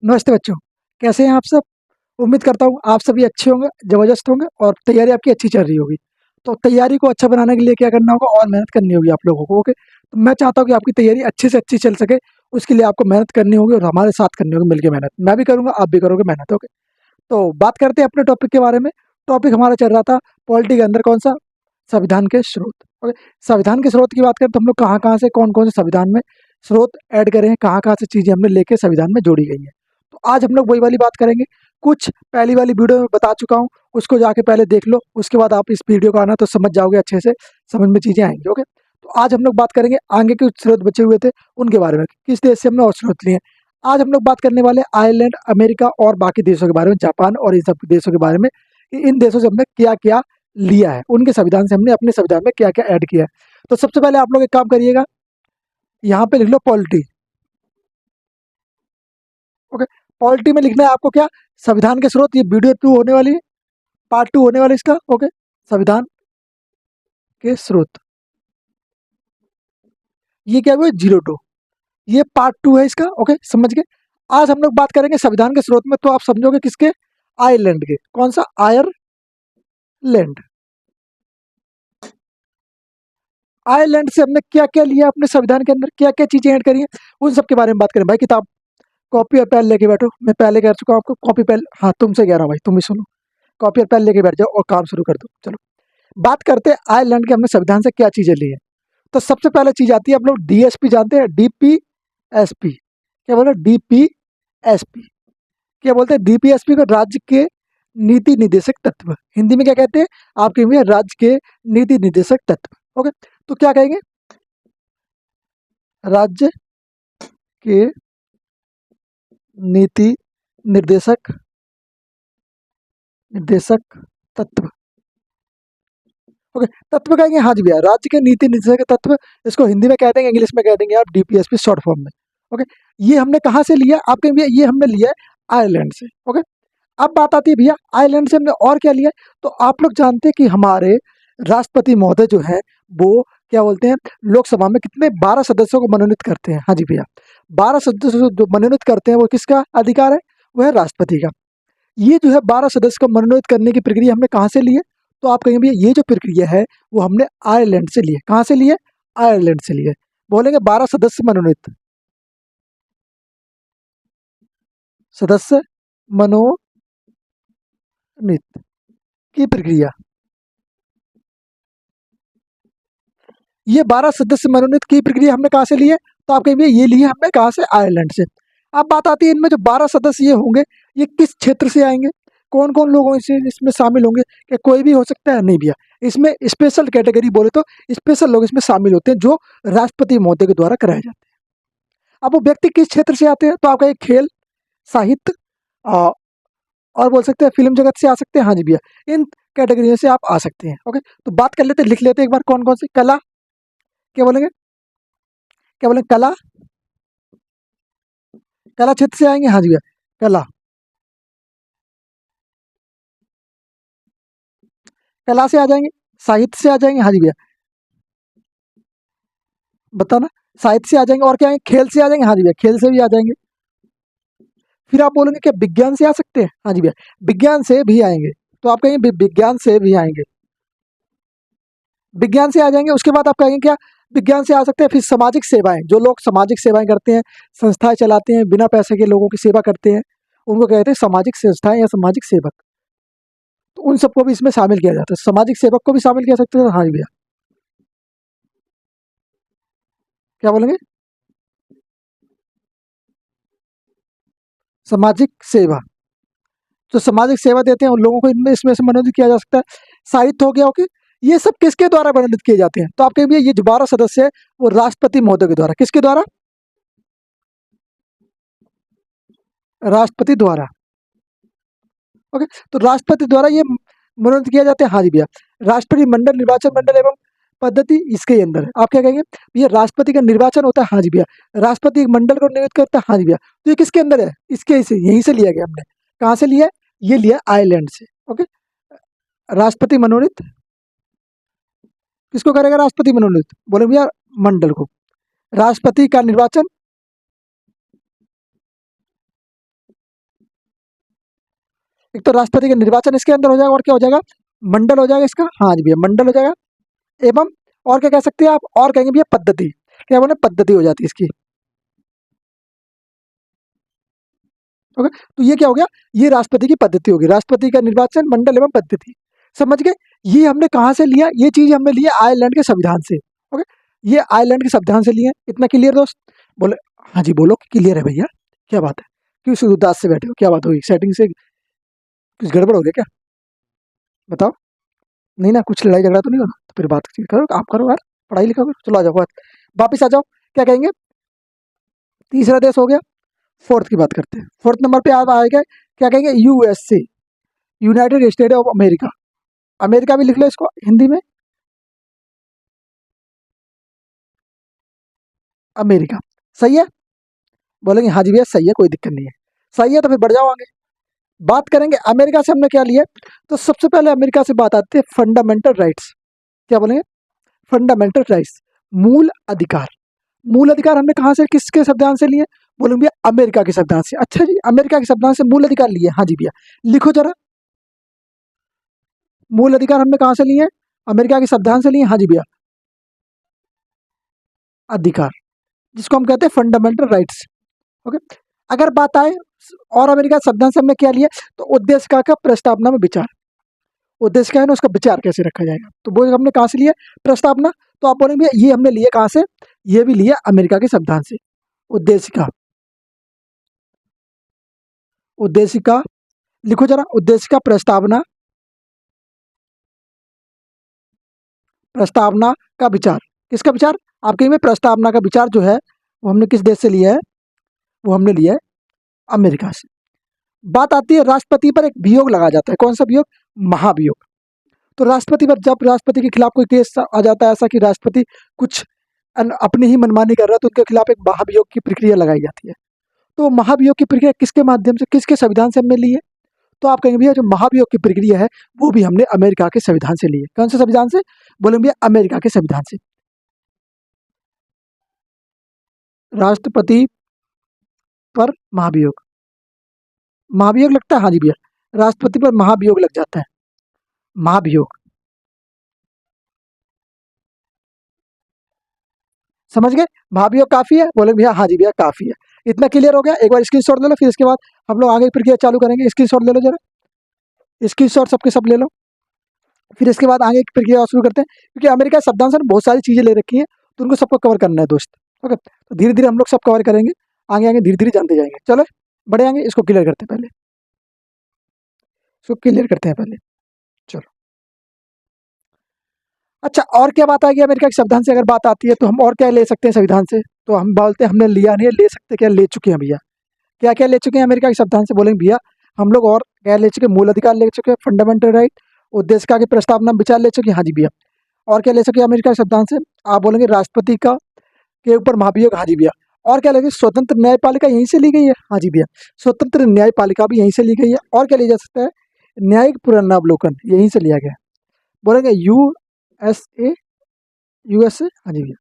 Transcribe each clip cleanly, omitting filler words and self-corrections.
नमस्ते बच्चों, कैसे हैं आप सब? उम्मीद करता हूँ आप सभी अच्छे होंगे, ज़बरदस्त होंगे और तैयारी आपकी अच्छी चल रही होगी। तो तैयारी को अच्छा बनाने के लिए क्या करना होगा और मेहनत करनी होगी आप लोगों को, ओके? तो मैं चाहता हूँ कि आपकी तैयारी अच्छी से अच्छी चल सके, उसके लिए आपको मेहनत करनी होगी और हमारे साथ करनी होगी मिलके मेहनत। मैं भी करूँगा, आप भी करोगे मेहनत, ओके? तो बात करते हैं अपने टॉपिक के बारे में। टॉपिक हमारा चल रहा था पॉलिटी के अंदर कौन-सा? संविधान के स्रोत, ओके? संविधान के स्रोत की बात करें तो हम लोग कहाँ-कहाँ से कौन-कौन से संविधान में स्रोत ऐड करे हैं, कहाँ-कहाँ से चीज़ें हमने लेके संविधान में जोड़ी गई हैं। तो आज हम लोग वही वाली बात करेंगे। कुछ पहली वाली वीडियो में बता चुका हूँ, उसको जाके पहले देख लो, उसके बाद आप इस वीडियो को आना तो समझ जाओगे अच्छे से, समझ में चीज़ें आएँगी, ओके? तो आज हम लोग बात करेंगे आगे के कुछ स्रोत बचे हुए थे, उनके बारे में, किस देश से हमने और स्रोत लिए हैं। आज हम लोग बात करने वाले हैं आयरलैंड, अमेरिका और बाकी देशों के बारे में, जापान और इन सब देशों के बारे में, कि इन देशों से हमने क्या-क्या लिया है, उनके संविधान से हमने अपने संविधान में क्या-क्या ऐड किया है। तो सबसे पहले आप लोग एक काम करिएगा, यहाँ पे लिख लो पॉलिटी, ओके? पॉलिटी में लिखना है आपको क्या? संविधान के स्रोत, ये वीडियो 2 होने वाली है, पार्ट 2 होने वाला है इसका, ओके? संविधान के स्रोत, ये क्या हुआ 02, ये पार्ट 2 है इसका, ओके? समझ गए? आज हम लोग बात करेंगे संविधान के स्रोत में, तो आप समझोगे किसके? आयरलैंड के। कौन सा? आयरलैंड। आयरलैंड से हमने क्या-क्या लिया अपने संविधान के अंदर, क्या-क्या चीज़ें ऐड करी हैं, उन सब के बारे में बात करें। भाई किताब, कॉपी और पेन लेके बैठो। मैं पहले कह चुका हूँ आपको, कॉपी पेन, हाँ, तुमसे कह रहा हूँ भाई, तुम भी सुनो। कॉपी और पेन लेके बैठ जाओ और काम शुरू कर दो। चलो, बात करते हैं आयरलैंड के हमने संविधान से क्या चीज़ें ली हैं। तो सबसे पहले चीज़ आती है, आप लोग डीएसपी जानते हैं? डीपीएसपी। क्या बोले? डीपीएसपी। क्या बोलते हैं? डीपीएसपी को राज्य के नीति निर्देशक तत्व। हिंदी में क्या कहते हैं? आपके में राज्य के नीति निर्देशक तत्व, ओके? तो क्या कहेंगे? राज्य के नीति निर्देशक निर्देशक तत्व, ओके? तत्व कहेंगे, हाँ जी भैया, राज्य के नीति निर्देशक तत्व। इसको हिंदी में कह देंगे, इंग्लिश में कह देंगे आप डीपीएसपी शॉर्ट फॉर्म में, ओके? ये हमने कहाँ से लिया? आप कहेंगे भैया ये हमने लिया है आयरलैंड से, ओके? अब बात आती है भैया आयरलैंड से हमने और क्या लिया है? तो आप लोग जानते हैं कि हमारे राष्ट्रपति महोदय जो हैं, वो क्या बोलते हैं, लोकसभा में कितने 12 सदस्यों को मनोनीत करते हैं। हाँ जी भैया, 12 सदस्यों को जो मनोनीत करते हैं वो किसका अधिकार है? वो है राष्ट्रपति का। ये जो है 12 सदस्य को मनोनीत करने की प्रक्रिया हमने कहाँ से ली है? तो आप कहेंगे भैया ये जो प्रक्रिया है वो हमने आयरलैंड से ली है। कहाँ से ली है? आयरलैंड से ली है। बोलेंगे 12 सदस्य मनोनीत, सदस्य मनोनीत की प्रक्रिया, ये 12 सदस्य मनोनीत की प्रक्रिया हमने कहाँ से ली है? तो आप कहेंगे ये ली है हमने कहाँ से? आयरलैंड से। अब बात आती है इनमें जो 12 सदस्य ये होंगे, ये किस क्षेत्र से आएंगे? कौन-कौन लोग इसे इसमें शामिल होंगे? क्या कोई भी हो सकता है? नहीं भैया, इसमें स्पेशल कैटेगरी बोले तो स्पेशल लोग इसमें शामिल होते हैं जो राष्ट्रपति महोदय के द्वारा कराए जाते हैं। अब वो व्यक्ति किस क्षेत्र से आते हैं? तो आपका ये खेल, साहित्य अ, और बोल सकते हैं फ़िल्म जगत से आ सकते हैं। हाँ जी भैया, इन कैटेगरियों से आप आ सकते हैं, ओके? तो बात कर लेते हैं, लिख लेते हैं एक बार कौन-कौन से। कला, क्या बोलेंगे? क्या बोलेंगे? कला, कला क्षेत्र से आएँगे? हाँ जी भैया, कला, कला से आ जाएँगे, साहित्य से आ जाएँगे? हाँ जी भैया, बताना। साहित्य से आ जाएँगे और क्या आएँगे? खेल से आ जाएँगे? हाँ जी भैया, खेल से भी आ जाएँगे। फिर आप बोलेंगे क्या विज्ञान से आ सकते हैं? हाँ जी भैया, विज्ञान से भी आएँगे। तो आप कहेंगे विज्ञान से भी आएँगे, विज्ञान से आ जाएँगे। उसके बाद आप कहेंगे क्या? विज्ञान से आ सकते हैं। फिर सामाजिक सेवाएँ, जो लोग सामाजिक सेवाएँ करते हैं, संस्थाएँ चलाते हैं, बिना पैसे के लोगों की सेवा करते हैं, उनको कहते हैं सामाजिक संस्थाएँ या सामाजिक सेवक। तो उन सबको भी इसमें शामिल किया जाता है। सामाजिक सेवक को भी शामिल किया सकते हैं। हाँ जी भैया, क्या बोलेंगे? सामाजिक सेवा, जो सामाजिक सेवा देते हैं उन लोगों को इनमें इसमें से मनोनीत किया जा सकता है। साहित्य हो गया, ओके? ये सब किसके द्वारा मनोनीत किए जाते हैं? तो आप कहेंगे ये जो 12 सदस्य है वो राष्ट्रपति महोदय के द्वारा। किसके द्वारा? राष्ट्रपति द्वारा, ओके? तो राष्ट्रपति द्वारा ये मनोनीत किया जाता है। हाँ जी भैया, राष्ट्रपति मंडल, निर्वाचन मंडल एवं पद्धति इसके अंदर है। आप क्या कहेंगे? ये राष्ट्रपति का निर्वाचन होता है। हाँ जी भैया, राष्ट्रपति एक मंडल को नियुक्त करता है। हाँ जी भैया, तो ये किसके अंदर है? इसके से यहीं से लिया गया हमने। कहाँ से लिया है? ये लिया है आयरलैंड से, ओके? राष्ट्रपति मनोनीत किसको करेगा? राष्ट्रपति मनोनीत, बोले भैया मंडल को। राष्ट्रपति का निर्वाचन एक तो राष्ट्रपति का निर्वाचन इसके अंदर हो जाएगा, और क्या हो जाएगा, मंडल हो जाएगा इसका, हाँ जी भैया मंडल हो जाएगा। एवं और क्या कह सकते हैं आप, और कहेंगे भैया पद्धति, क्या बोले पद्धति हो जाती है इसकी। ओके, तो ये क्या हो गया, ये राष्ट्रपति की पद्धति होगी, राष्ट्रपति का निर्वाचन, मंडल एवं पद्धति। समझ गए, ये हमने कहाँ से लिया, ये चीज हमने लिया आयरलैंड के संविधान से। ओके, ये आयरलैंड के संविधान से लिए, इतना क्लियर दोस्त। बोले हाँ जी, बोलो क्लियर है भैया, क्या बात है, क्यों शुरू उदास से बैठे हो, क्या बात हुई, सेटिंग से कुछ गड़बड़ हो गया क्या, बताओ। नहीं ना, कुछ लड़ाई झगड़ा तो नहीं हो रहा, तो फिर बात करो, आप करो यार, पढ़ाई लिखा करो, चलो आ जाओ, वापिस आ जाओ। क्या कहेंगे, तीसरा देश हो गया। फोर्थ की बात करते हैं, फोर्थ नंबर पे आप आएगा, क्या कहेंगे, USA, United state of America. America भी लिख लो इसको हिंदी में, अमेरिका। सही है, बोलेंगे हाँ जी भैया सही है, कोई दिक्कत नहीं है, सही है तो फिर बढ़ जाओ आगे। बात करेंगे अमेरिका से हमने क्या लिया, तो सबसे पहले अमेरिका से बात आती है फंडामेंटल राइट्स। क्या बोलेंगे, फंडामेंटल राइट्स, मूल अधिकार। मूल अधिकार हमने कहाँ से, किसके संविधान से लिए, बोलेंगे भैया अमेरिका के संविधान से। अच्छा जी, अमेरिका के संविधान से मूल अधिकार लिए, हाँ जी भैया, लिखो जरा, मूल अधिकार हमने कहाँ से लिए, अमेरिका के संविधान से लिए, हाँ जी भैया, अधिकार, जिसको हम कहते हैं फंडामेंटल राइट्स। ओके, अगर बात आए और अमेरिका संविधान से हमने क्या लिया, तो उद्देश्य का प्रस्तावना में विचार, उद्देश्य क्या है ना, उसका विचार कैसे रखा जाएगा, तो वो हमने कहाँ से लिया, प्रस्तावना। तो आप बोलेंगे ये हमने लिए कहाँ से, ये भी लिया अमेरिका के संविधान से। उद्देश्य का, उद्देश्य का, लिखो जरा, उद्देश्य का प्रस्तावना, प्रस्तावना का विचार, किसका विचार, आपके में प्रस्तावना का विचार जो है वो हमने किस देश से लिया है, वो हमने लिया है अमेरिका से। बात आती है राष्ट्रपति पर एक वियोग लगा जाता है, कौन सा वियोग, महाभियोग। तो राष्ट्रपति पर जब राष्ट्रपति के खिलाफ कोई केस आ जाता है ऐसा कि राष्ट्रपति कुछ अपनी ही मनमानी कर रहा है, तो उनके खिलाफ एक महाभियोग की प्रक्रिया लगाई जाती है। तो महाभियोग की प्रक्रिया किसके माध्यम से, किसके संविधान से हमने ली है, तो आप कहेंगे भैया जो महाभियोग की प्रक्रिया है वो भी हमने अमेरिका के संविधान से ली है। कौन से संविधान से, बोलेंगे भैया अमेरिका के संविधान से। राष्ट्रपति पर महाभियोग, महाभियोग लगता है, हाँ जी भैया, राष्ट्रपति पर महाभियोग लग जाता है, महाभियोग। समझ गए, महाभियोग काफी है, बोले भैया हाँ जी भैया काफी है। इतना क्लियर हो गया, एक बार स्क्रीनशॉट ले लो, फिर इसके बाद हम लोग आगे की प्रक्रिया चालू करेंगे। स्क्रीनशॉट ले लो जरा, स्क्रीनशॉट सबके सब ले लो, फिर इसके बाद आगे की प्रक्रिया शुरू करते हैं। क्योंकि अमेरिका संविधान से बहुत सारी चीजें ले रखी हैं, तो उनको सबको कवर करना है दोस्त। ओके, तो धीरे धीरे हम लोग सब कवर करेंगे, आगे आगे धीरे धीरे जानते जाएंगे। चलो बढ़े आगे, इसको क्लियर करते हैं पहले, इसको क्लियर करते हैं पहले, चलो। अच्छा, और क्या बात आएगी अमेरिका के संविधान से, अगर बात आती है तो हम और क्या ले सकते हैं संविधान से, तो हम बोलते हैं हमने लिया नहीं है, ले सकते क्या, ले चुके हैं भैया। क्या क्या ले चुके हैं अमेरिका के संविधान से, बोलेंगे भैया हम लोग और क्या ले चुके हैं, मूल अधिकार ले चुके हैं, फंडामेंटल राइट, उद्देश्य का प्रस्तावना विचार ले चुके हैं, हाँ जी भैया। और क्या ले चुके हैं अमेरिका के संविधान से, आप बोलेंगे राष्ट्रपति का के ऊपर महाभियोग, हाँ जी भैया। और क्या लेंगे, स्वतंत्र न्यायपालिका यहीं से ली गई है, हाँ जी भैया, स्वतंत्र न्यायपालिका भी यहीं से ली गई है। और क्या लिया जा सकता है, न्यायिक पुनरावलोकन यहीं से लिया गया है। बोलेंगे यूएसए, यूएसए, हाँ जी भैया।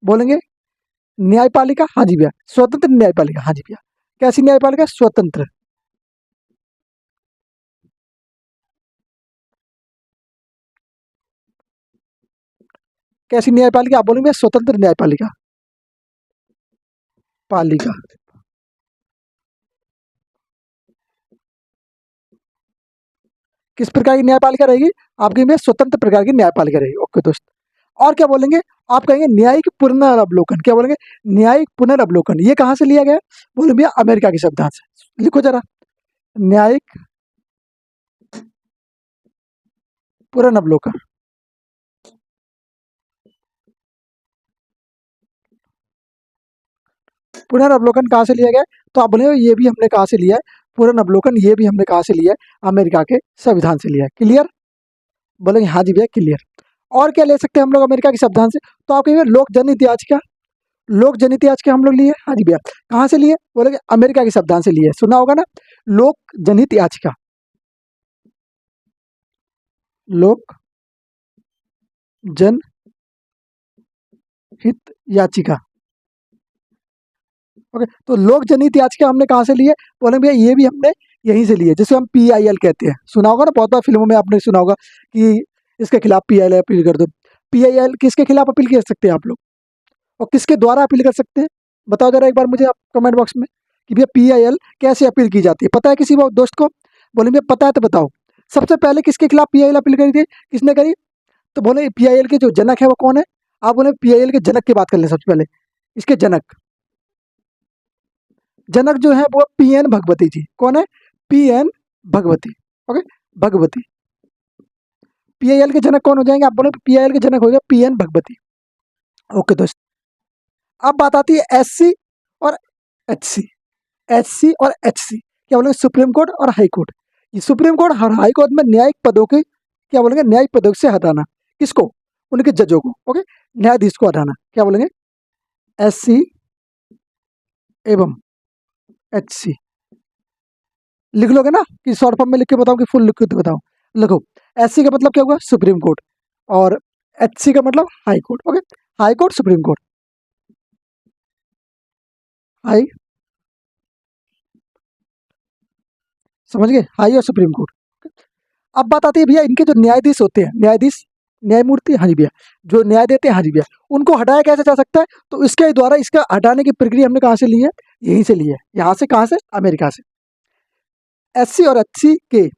बोलेंगे न्यायपालिका, हाँ जी भैया, स्वतंत्र न्यायपालिका, हाँ जी भैया। कैसी न्यायपालिका, स्वतंत्र, कैसी न्यायपालिका, आप बोलेंगे स्वतंत्र न्यायपालिका, पालिका। किस प्रकार की न्यायपालिका रहेगी, आपकी में स्वतंत्र प्रकार की न्यायपालिका रहेगी। ओके दोस्त, और क्या बोलेंगे, आप कहेंगे न्यायिक पुनरावलोकन, क्या बोलेंगे, न्यायिक पुनरावलोकन, ये कहाँ से लिया गया, बोले भैया अमेरिका के संविधान से। लिखो जरा, न्यायिक पुनरावलोकन, पुनरावलोकन कहाँ से लिया गया, तो आप बोलेंगे ये भी हमने कहाँ से लिया है, पुनरावलोकन ये भी हमने कहाँ से लिया है, अमेरिका के संविधान से लिया है। क्लियर, बोलेंगे हाँ जी भैया क्लियर। और क्या ले सकते हैं हम लोग अमेरिका के संविधान से, तो आप कहेंगे लोक जनहित याचिका, लोक जनहित याचिका हम लोग लिए, हाँ जी भैया। कहाँ से लिए, बोलेंगे अमेरिका के संविधान से लिए, सुना होगा ना, लोक जनहित याचिका, लोक जनहित याचिका। ओके, तो लोक जनहित याचिका हमने कहाँ से लिए, बोलेंगे भैया ये भी हमने यहीं से लिए, जिसे हम PIL कहते हैं। सुना होगा ना, बहुत बार फिल्मों में आपने सुना होगा कि इसके खिलाफ PIL अपील कर दो। PIL किसके खिलाफ अपील कर सकते हैं आप लोग, और किसके द्वारा अपील कर सकते हैं? बताओ जरा एक बार मुझे आप कमेंट बॉक्स में कि भैया PIL कैसे अपील की जाती है। पता है किसी दोस्त को? बोले भैया पता है तो बताओ। सबसे पहले किसके खिलाफ PIL अपील करी थी, किसने करी? तो बोले PIL के जो जनक है वो कौन है? आप बोले PIL के जनक की बात कर ले सबसे पहले। इसके जनक जनक जो है वो PN भगवती जी। कौन है? PN Bhagwati. Okay, Bhagwati. PIL के जनक कौन हो जाएंगे? आप बोले PIL के जनक हो गया PN भगवती। ओके दोस्त, अब बात आती है SC और HC। SC और HC क्या बोलेंगे? सुप्रीम कोर्ट और हाई कोर्ट। ये सुप्रीम कोर्ट और हाई कोर्ट में न्यायिक पदों के क्या बोलेंगे? न्यायिक पदों से हटाना। किसको? उनके जजों को। ओके, न्यायाधीश को हटाना। क्या बोलेंगे? SC एवं HC। लिख लोगे ना कि शॉर्ट फॉर्म में लिख के बताओ कि फुल लिख के बताओ? लिखो। SC का मतलब क्या हुआ? Supreme court. और HC का मतलब high court. Okay, high court, supreme court, high, समझ गए? हाई और सुप्रीम कोर्ट। अब बात आती है भैया इनके जो न्यायाधीश होते हैं, न्यायाधीश, न्यायमूर्ति, हाँ जी भैया, जो न्याय देते हैं, हाँ जी भैया, उनको हटाया कैसे जा सकता है? तो इसके द्वारा इसका हटाने की प्रक्रिया हमने कहाँ से ली है? यहीं से ली है। यहाँ से, कहाँ से? अमेरिका से। SC और HC के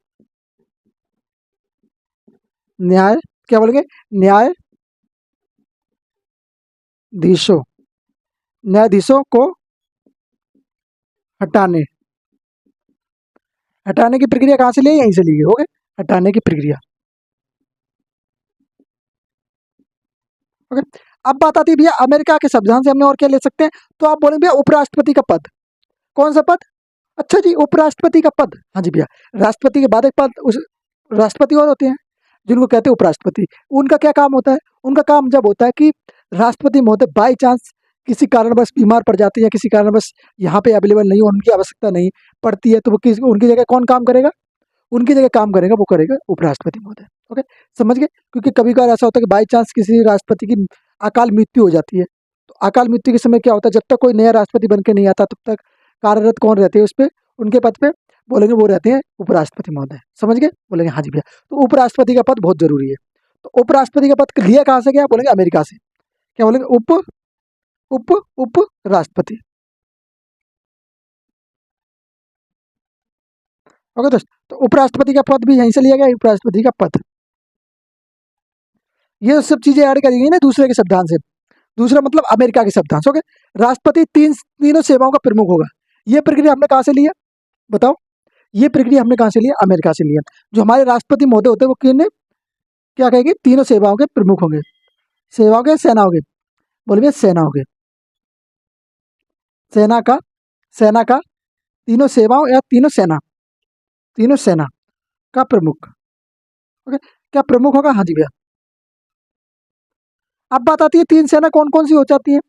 न्याय, क्या बोलेंगे? न्यायाधीशों, न्यायाधीशों को हटाने, हटाने की प्रक्रिया कहाँ से ली है? यहीं से ली है। ओके, हटाने की प्रक्रिया। ओके, अब बात आती है भैया अमेरिका के संविधान से हमने और क्या ले सकते हैं? तो आप बोलेंगे भैया उपराष्ट्रपति का पद। कौन सा पद? अच्छा जी, उपराष्ट्रपति का पद। हाँ जी भैया, राष्ट्रपति के बाद एक पद उस राष्ट्रपति और होते हैं जिनको कहते हैं उपराष्ट्रपति। उनका क्या काम होता है? उनका काम जब होता है कि राष्ट्रपति महोदय बाई चांस किसी कारणवश बीमार पड़ जाते हैं या किसी कारणवश यहाँ पे अवेलेबल नहीं हो, उनकी आवश्यकता नहीं पड़ती है, तो वो किस उनकी जगह कौन काम करेगा? उनकी जगह काम करेगा, वो करेगा उपराष्ट्रपति महोदय। ओके, समझ गए? क्योंकि कभी कभार ऐसा होता है कि बाई चांस किसी राष्ट्रपति की अकाल मृत्यु हो जाती है, तो अकाल मृत्यु के समय क्या होता है? जब तक कोई नया राष्ट्रपति बन के नहीं आता तब तक कार्यरत कौन रहते हैं उस पर, उनके पद पे? बोलेंगे वो रहते हैं उपराष्ट्रपति महोदय। समझ गए? बोलेंगे हाँ जी भैया। तो उपराष्ट्रपति का पद बहुत जरूरी है। तो उपराष्ट्रपति का पद लिया कहाँ से गया? बोलेंगे अमेरिका से। क्या बोलेंगे? उप उप राष्ट्रपति। ओके दोस्त, तो उपराष्ट्रपति का पद भी यहीं से लिया गया, उपराष्ट्रपति का पद। ये सब चीजें ऐड करेंगे ना दूसरे के संविधान से। दूसरा मतलब अमेरिका के संविधान से। ओके, राष्ट्रपति तीनों सेवाओं का प्रमुख होगा। ये प्रक्रिया हमने कहाँ से लिया? बताओ। ये प्रक्रिया हमने कहाँ से लिया? अमेरिका से लिया। जो हमारे राष्ट्रपति महोदय होते हैं वो किन, क्या कहेंगे? तीनों सेवाओं के प्रमुख होंगे। सेवाओं के, सेना होंगे। बोलिए सेना होंगे। सेना का, सेना का, तीनों सेवाओं या तीनों सेना, तीनों सेना का प्रमुख। ओके, क्या प्रमुख होगा? हाँ जी भैया। अब बात आती है तीन सेना कौन कौन सी हो जाती है?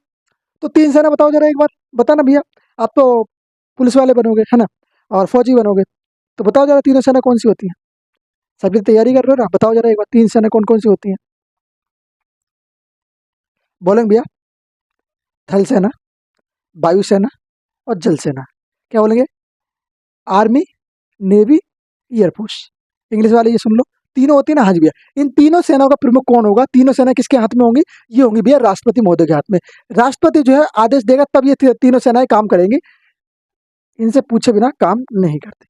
तो तीन सेना बताओ जरा एक बार, बताना भैया। आप तो पुलिस वाले बनोगे है ना, और फौजी बनोगे, तो बताओ जरा तीनों सेना कौन सी होती है? सभी तैयारी कर रहे हो ना? बताओ जरा एक बार, तीन सेना कौन कौन सी होती है? बोलेंगे भैया? थल सेना, वायुसेना और जल सेना। क्या बोलेंगे? Army, navy, air force. इंग्लिश वाले ये सुन लो, तीनों होती है ना? हाँ जी भैया। इन तीनों सेनाओं का प्रमुख कौन होगा? तीनों सेना किसके हाथ में होंगी? ये होंगी भैया राष्ट्रपति महोदय के हाथ में। राष्ट्रपति जो है आदेश देगा तब ये तीनों सेनाएं काम करेंगी, इनसे पूछे बिना काम नहीं करते।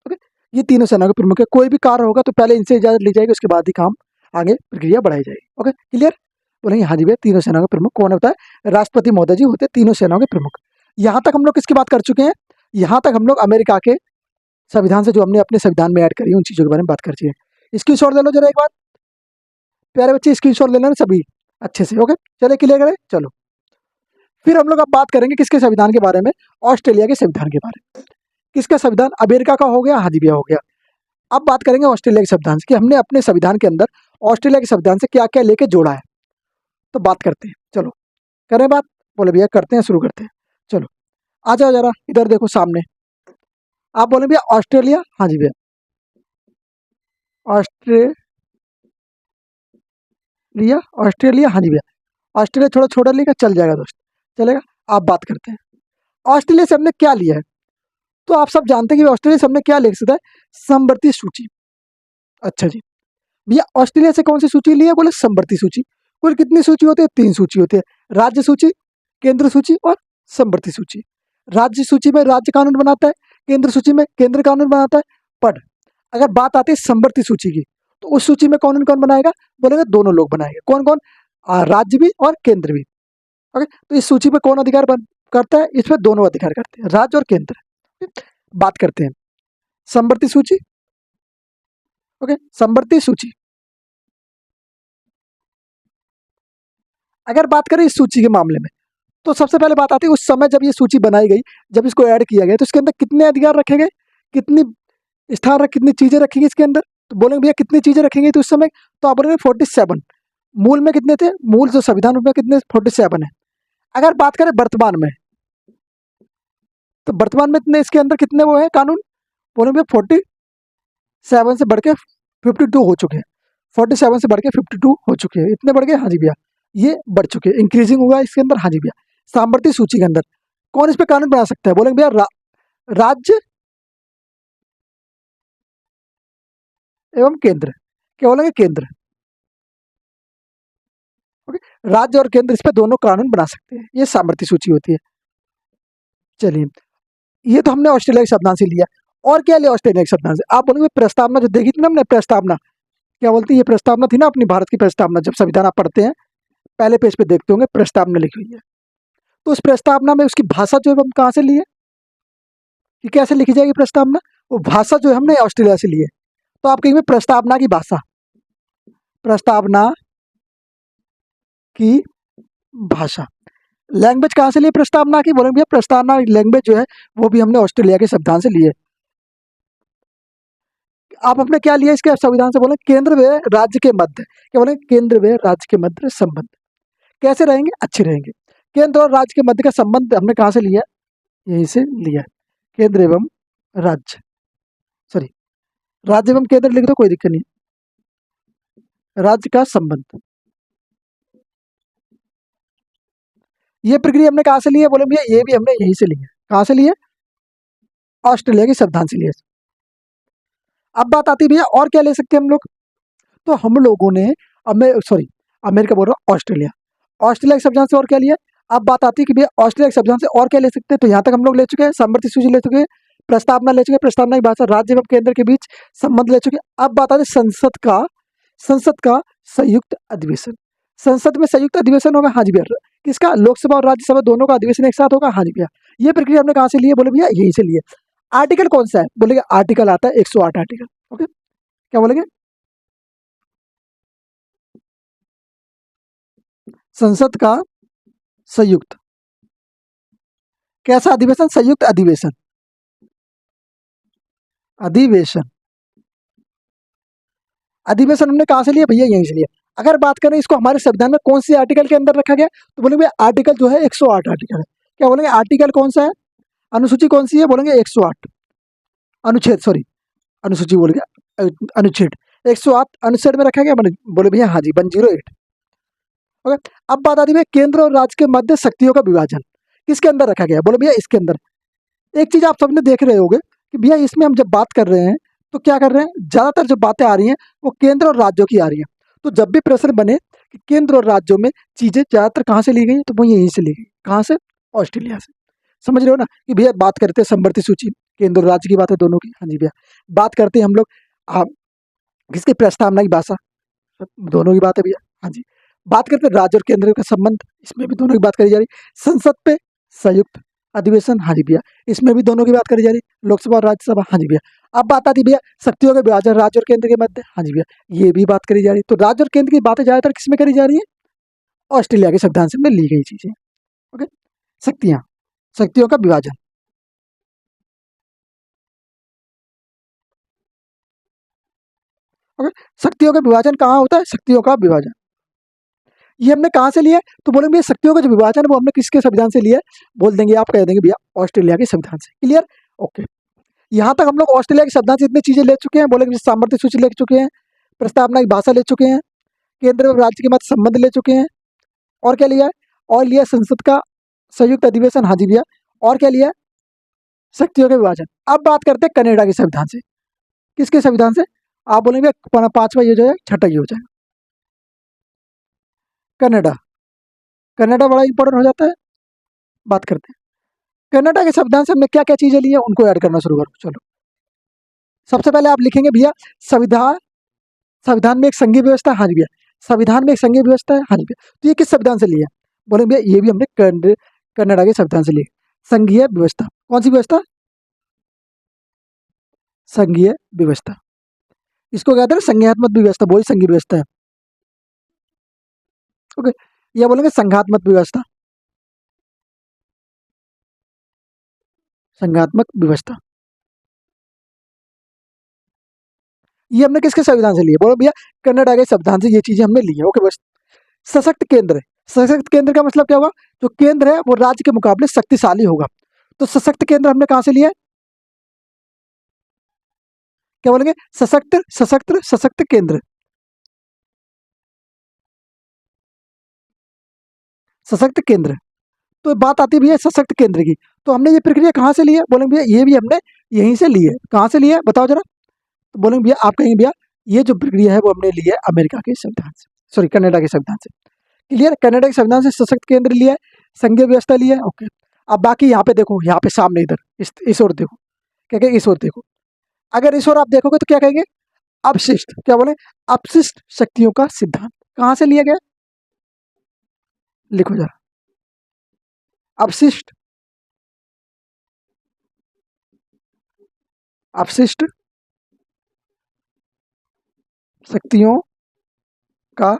ओके, ये तीनों सेना के प्रमुख है। कोई भी कार्य होगा तो पहले इनसे इजाजत ली जाएगी, उसके बाद ही काम आगे प्रक्रिया बढ़ाई जाएगी। Okay, clear? बोलेंगे हाँ जी भैया। तीनों सेनाओं के प्रमुख कौन होता है? राष्ट्रपति महोदय जी होते हैं तीनों सेनाओं के प्रमुख। यहाँ तक हम लोग किसकी बात कर चुके हैं? यहाँ तक हम लोग अमेरिका के संविधान से जो हमने अपने संविधान में ऐड करी उन चीजों के बारे में बात कर चुके हैं। स्क्रीनशॉट ले लो जरा एक बार, प्यारे बच्चे स्क्रीनशॉट ले लेना सभी अच्छे से। ओके, चले क्लियर करें? चलो फिर हम लोग अब बात करेंगे किसके संविधान के बारे में? ऑस्ट्रेलिया के संविधान के बारे में। किसका संविधान? अमेरिका का हो गया, हाँ जी भैया हो गया। अब बात करेंगे ऑस्ट्रेलिया के संविधान से कि हमने अपने संविधान के अंदर ऑस्ट्रेलिया के संविधान से क्या क्या लेके जोड़ा है। तो बात करते हैं, चलो करें बात। बोले भैया करते हैं, शुरू करते हैं। चलो आ जाओ जरा इधर देखो सामने। आप बोले भैया ऑस्ट्रेलिया, हाँ जी भैया ऑस्ट्रेलिया, ऑस्ट्रेलिया, हाँ जी भैया ऑस्ट्रेलिया। थोड़ा छोटा लिखा चल जाएगा दोस्त, चलेगा। आप बात करते हैं ऑस्ट्रेलिया से हमने क्या लिया है। तो आप सब जानते हैं कि ऑस्ट्रेलिया से हमने क्या लिख सकता है, समवर्ती सूची। अच्छा जी, भैया ऑस्ट्रेलिया से कौन सी सूची ली है, बोले समवर्ती सूची। कुल कितनी सूची होती है, 3 सूची होती है, राज्य सूची, केंद्र सूची और समवर्ती सूची। राज्य सूची में राज्य कानून बनाता है, केंद्र सूची में केंद्र कानून बनाता है। पर अगर बात आती है समवर्ती सूची की, तो उस सूची में कानून कौन बनाएगा, बोलेंगे दोनों लोग बनाएंगे। कौन कौन, राज्य भी और केंद्र भी। ओके, तो इस सूची में कौन अधिकार करता है, इसमें दोनों अधिकार करते हैं, राज्य और केंद्र। बात करते हैं समवर्ती सूची। ओके, समवर्ती सूची, अगर बात करें इस सूची के मामले में, तो सबसे पहले बात आती है उस समय जब ये सूची बनाई गई, जब इसको ऐड किया गया, तो इसके अंदर कितने अधिकार रखे गए, कितनी स्थान, कितनी चीजें रखी गई इसके अंदर। तो बोलेंगे भैया कितनी चीजें रखी गई तो उस समय, तो आप बोलेंगे 47। मूल में कितने थे, मूल जो संविधान में कितने, 47 है। अगर बात करें वर्तमान में, तो वर्तमान में इतने इसके अंदर कितने वो है कानून, बोलेंगे 47 से बढ़ के 52 हो चुके हैं। 47 से बढ़ के 52 हो चुके हैं, इतने बढ़ गए, हाँ जी भैया, ये बढ़ चुके हैं, इंक्रीजिंग हुआ इसके अंदर, हाँ जी भैया। सामवर्ती सूची के अंदर कौन इस पे कानून बना सकता है, बोलेंगे भैया राज्य एवं केंद्र। क्या बोलेंगे, केंद्र। ओके, राज्य और केंद्र इस पे दोनों कानून बना सकते हैं, ये सामर्थ्य सूची होती है। चलिए, ये तो हमने ऑस्ट्रेलिया के संविधान से लिया। और क्या लिया ऑस्ट्रेलिया के संविधान से, आप बोलेंगे प्रस्तावना जो देखी थी ना हमने, प्रस्तावना क्या बोलती है, ये प्रस्तावना थी ना अपनी भारत की प्रस्तावना, जब संविधान आप पढ़ते हैं पहले पेज पे देखते होंगे प्रस्तावना लिखी हुई है। तो उस प्रस्तावना में उसकी भाषा जो है हम कहाँ से लिए, कि कैसे लिखी जाएगी प्रस्तावना, वो भाषा जो है हमने ऑस्ट्रेलिया से ली है। तो आप कहेंगे प्रस्तावना की भाषा, प्रस्तावना की भाषा, लैंग्वेज कहाँ से लिए प्रस्तावना की, बोलेंगे भैया प्रस्तावना लैंग्वेज जो है वो भी हमने ऑस्ट्रेलिया के संविधान से लिए। आप अपने क्या लिया इसके संविधान से, बोले केंद्र व राज्य के मध्य, क्या बोले, केंद्र व राज्य के मध्य संबंध कैसे रहेंगे, अच्छे रहेंगे। केंद्र और राज्य के मध्य का संबंध हमने कहाँ से लिया, यहीं से लिया, केंद्र एवं राज्य, सॉरी राज्य एवं केंद्र लिख दो, कोई दिक्कत नहीं, राज्य का संबंध। ये प्रक्रिया हमने कहाँ से ली है, बोले भैया ये भी हमने यहीं से ली है, कहाँ से लिए, ऑस्ट्रेलिया के संविधान से लिए। अब बात आती है भैया और क्या ले सकते हैं हम लोग, तो हम लोगों ने अमेरिका बोल रहा हूँ, ऑस्ट्रेलिया, ऑस्ट्रेलिया के संविधान से और क्या लिया। अब बात आती है कि भैया ऑस्ट्रेलिया के संविधान से और क्या ले सकते हैं, तो यहाँ तक हम लोग ले चुके हैं, सामर्थ्य सूची ले चुके हैं, प्रस्तावना ले चुके हैं, प्रस्तावना की भाषा, राज्य एवं केंद्र के बीच संबंध ले चुके हैं। अब बात आती है संसद का संयुक्त अधिवेशन। संसद में संयुक्त अधिवेशन होगा, हाँ जी भैया, किसका, लोकसभा और राज्यसभा दोनों का अधिवेशन एक साथ होगा, हाँ जी भैया। ये प्रक्रिया हमने कहाँ से ली है, बोले भैया यहीं से लिए। आर्टिकल कौन सा है, बोलेंगे आर्टिकल आता है 108 आर्टिकल। ओके, क्या बोलेंगे, संसद का संयुक्त, कैसा अधिवेशन, संयुक्त अधिवेशन, अधिवेशन, अधिवेशन हमने कहाँ से लिया भैया, यहीं से लिया। अगर बात करें इसको हमारे संविधान में कौन से आर्टिकल के अंदर रखा गया, तो बोलेंगे आर्टिकल जो है 108 आर्टिकल है। क्या बोलेंगे, आर्टिकल कौन सा है, अनुसूची कौन सी है, बोलेंगे 108, अनुच्छेद, सॉरी अनुसूची बोल गया, अनुच्छेद 108 अनुच्छेद में रखा गया, बोले भैया हाँ जी 108। ओके, अब बात आती है केंद्र और राज्य के मध्य शक्तियों का विभाजन, किसके अंदर रखा गया, बोले भैया इसके अंदर। एक चीज आप सबने देख रहे होंगे कि भैया इसमें हम जब बात कर रहे हैं तो क्या कर रहे हैं, ज्यादातर जो बातें आ रही हैं वो केंद्र और राज्यों की आ रही हैं। तो जब भी प्रश्न बने कि केंद्र और राज्यों में चीजें ज्यादातर कहाँ से ली गई, तो वो यहीं से ली गई, कहाँ से, ऑस्ट्रेलिया से। समझ रहे हो ना, कि भैया बात करते हैं समवर्ती सूची, केंद्र और राज्य की बात है दोनों की, हाँ जी भैया। बात करते हैं हम लोग किसकी, प्रस्तावना की भाषा, दोनों की बात है भैया, हाँ जी। बात करते हैं राज्य और केंद्र का संबंध, इसमें भी दोनों की बात करी जा रही। संसद पे संयुक्त अधिवेशन, हाँ जी भैया, इसमें भी दोनों की बात करी जा रही, लोकसभा और राज्यसभा, हाँ जी भैया। अब बात आती भैया शक्तियों के विभाजन राज्य और केंद्र के मध्य, हाँ जी भैया, ये भी बात करी जा रही। तो राज्य और केंद्र की बातें ज्यादातर किसमें करी जा रही है, ऑस्ट्रेलिया के संविधान से में ली गई चीजें। ओके, शक्तियां, शक्तियों का विभाजन, ओके, शक्तियों का विभाजन कहाँ होता है, शक्तियों का विभाजन ये हमने कहाँ से लिया है, तो बोलेंगे भैया शक्तियों का जो विभाजन है वो हमने किसके संविधान से लिया है, बोल देंगे आप, कह देंगे भैया ऑस्ट्रेलिया के संविधान से। Clear, okay. यहाँ तक हम लोग ऑस्ट्रेलिया के संविधान से इतनी चीजें ले चुके हैं, बोलेंगे सामर्थ्य सूची ले चुके हैं, प्रस्तावना की भाषा ले चुके हैं, केंद्र और राज्य के मध्य संबंध ले चुके हैं, और क्या लिया है, और लिया संसद का संयुक्त अधिवेशन, हाँ जी भैया, और क्या लिया है, शक्तियों के विभाजन। अब बात करते हैं कनाडा के संविधान से। किसके संविधान से? आप बोलेंगे पांचवा ये जो है, छठा ये हो जाएगा कनाडा। कनाडा बड़ा इंपॉर्टेंट हो जाता है। बात करते हैं कनाडा के संविधान से हमने क्या क्या चीजें ली है, उनको ऐड करना शुरू करो। चलो, सबसे पहले आप लिखेंगे भैया संविधान। संविधान में एक संघीय व्यवस्था है, हाँ जी भैया। संविधान में एक संघीय व्यवस्था है, हाँ जी भैया। तो ये किस संविधान से लिया? बोले भैया ये भी हमने कनाडा के संविधान से ली। संघीय व्यवस्था, कौन सी व्यवस्था? संघीय व्यवस्था। इसको कहते हैं संघात्मक व्यवस्था, वही संघीय व्यवस्था है। ओके, या बोलेंगे संघात्मक व्यवस्था। संघात्मक व्यवस्था ये हमने किसके संविधान से लिए? बोलो भैया कनाडा के संविधान से ये चीजें हमने ली है। ओके बस। सशक्त केंद्र। सशक्त केंद्र का मतलब क्या होगा? जो केंद्र है वो राज्य के मुकाबले शक्तिशाली होगा। तो सशक्त केंद्र हमने कहां से लिया है? क्या बोलेंगे? सशक्त, सशक्त, सशक्त केंद्र। सशक्त केंद्र। तो बात आती है भैया सशक्त केंद्र की। तो हमने ये प्रक्रिया कहाँ से ली है? बोलेंगे भैया ये भी हमने यहीं से ली है। कहाँ से ली है बताओ जरा। तो बोलेंगे भैया, आप कहेंगे भैया ये जो प्रक्रिया है वो हमने ली है अमेरिका के संविधान से, सॉरी कनाडा के संविधान से। क्लियर? कनाडा के संविधान से सशक्त केंद्र लिया है, संघीय व्यवस्था लिया है। ओके, अब बाकी यहाँ पे देखो, यहाँ पे सामने इधर इस ओर देखो, क्या कहेंगे? इस ओर देखो। अगर इस ओर आप देखोगे तो क्या कहेंगे? अपशिष्ट। क्या बोले? अपशिष्ट शक्तियों का सिद्धांत कहाँ से लिया गया? लिखो जरा, अपशिष्ट, अपशिष्ट शक्तियों का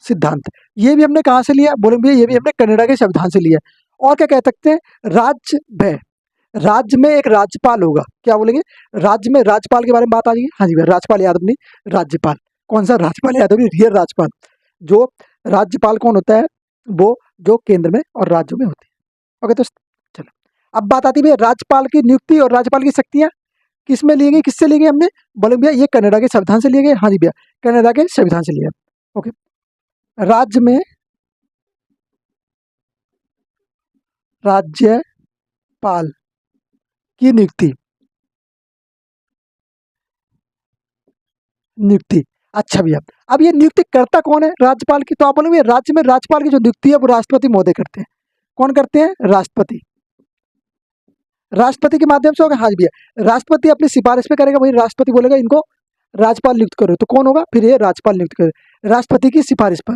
सिद्धांत। ये भी हमने कहाँ से लिया? बोलेंगे ये भी हमने कनाडा के संविधान से लिया। और क्या कह सकते हैं? राज्य भय। राज्य में एक राज्यपाल होगा। क्या बोलेंगे? राज्य में राज्यपाल के बारे में बात आ जाएगी। हाँ जी भैया, राज्यपाल याद नहीं, राज्यपाल। कौन सा राज्यपाल याद होगी? रियल राज्यपाल। जो राज्यपाल कौन होता है? वो जो केंद्र में और राज्यों में होती है। ओके, तो चलो अब बात आती है भैया राज्यपाल की नियुक्ति और राज्यपाल की शक्तियां किस में ली गई, किससे ली गई हमने? बोले भैया ये कनाडा के संविधान से लिए गए। हाँ जी भैया, कनाडा के संविधान से लिया। ओके, राज्य में राज्यपाल की नियुक्ति, नियुक्ति। अच्छा भैया, अब ये नियुक्ति करता कौन है राज्यपाल की? तो आप बोलोगे राज्य में राज्यपाल की जो नियुक्ति है वो राष्ट्रपति महोदय करते हैं। कौन करते हैं? राष्ट्रपति। राष्ट्रपति के माध्यम से होगा। हाँ जी भैया, राष्ट्रपति अपनी सिफारिश पे करेगा, वही राष्ट्रपति बोलेगा इनको राज्यपाल नियुक्त करो। तो कौन होगा फिर? ये राज्यपाल नियुक्त करे राष्ट्रपति की सिफारिश पर।